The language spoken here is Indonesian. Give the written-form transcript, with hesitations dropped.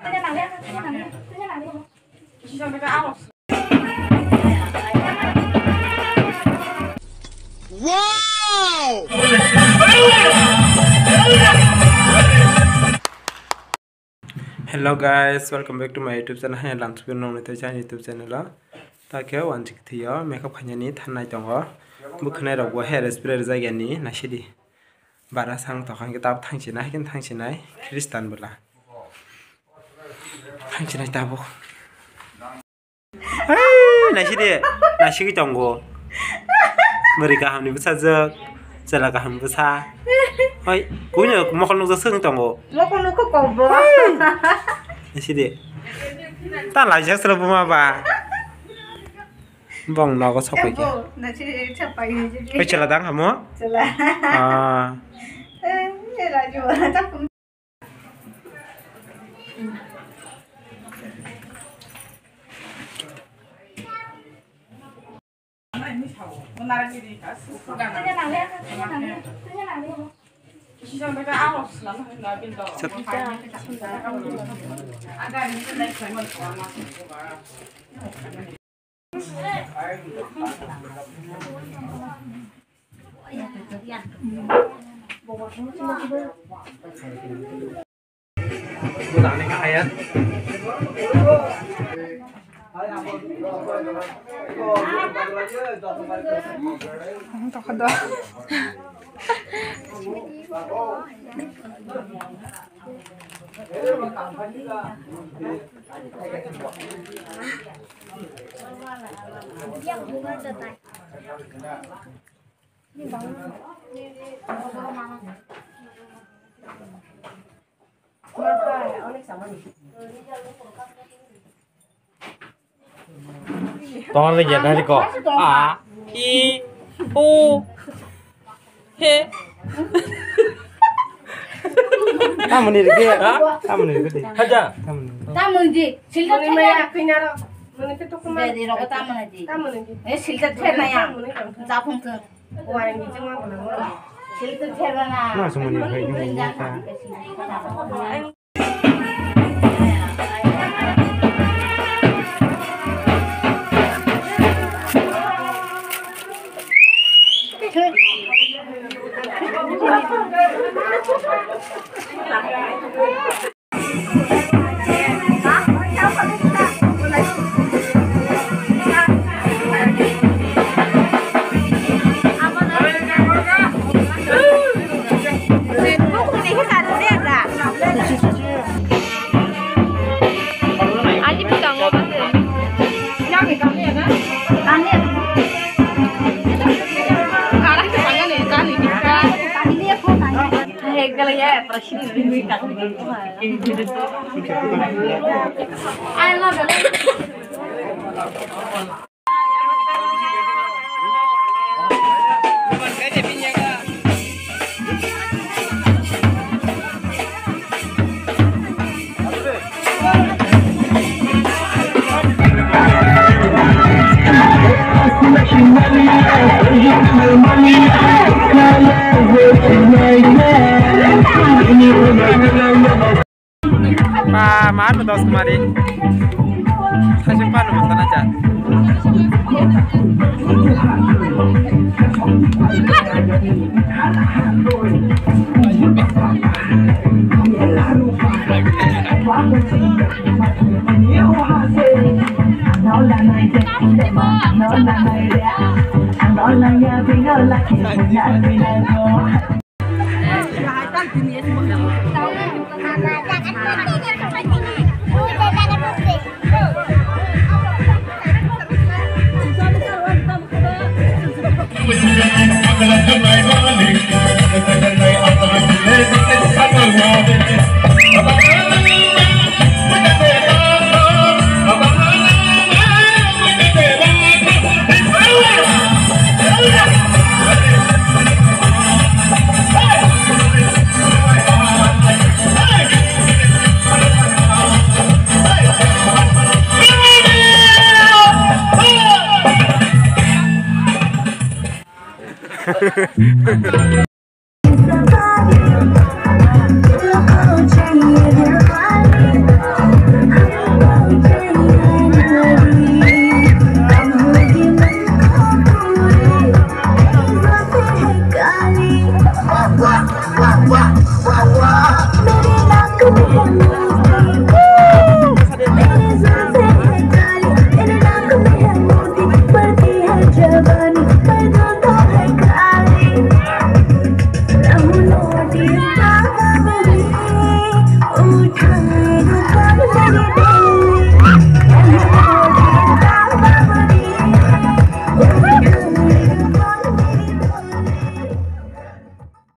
Wow! Hello guys, welcome back to my YouTube channel. Hai lam subin nong nete chan YouTube channel la. Ta kyo wan chik thiyo makeup khanya ni thanai tongo. Bukhne rok bo hair spray jaiga ni nasidi. Bara sang to khang kitab thangchinai kin thangchinai Kristan bula. Thangchinai tabo. Hai nasidi nasigi tongo. Mereka hamni besar jek. Jala kaham besar. Oi, kunya mokon nuk seng tongo. Mokon nuk kobo. Nasidi. Ta lai jak selabu ma ba. Bong no ko sok ke. Nasidi chapai ni. Oi chala dang hamo? Chala. Ah. Ni la jo ta kum. Bulan ni kaya. Tak ada. Tong le jet hari ko. A I U he. Kamu ni dia. Kamu ni dia. Haja. Tamu ni. Silta Maya pinara. Mune ke to kuma. Jadi roko tamu ni. Tamu ni. Silta thena ya. Japung tu. Wari ni jema kuna. Silta thena na. Nah, semua ni hai ni. Kalau ya presiden lebih tak I love it. Pak, maaf betul kemari. Saya simpan betul aja. मेरे नाक में है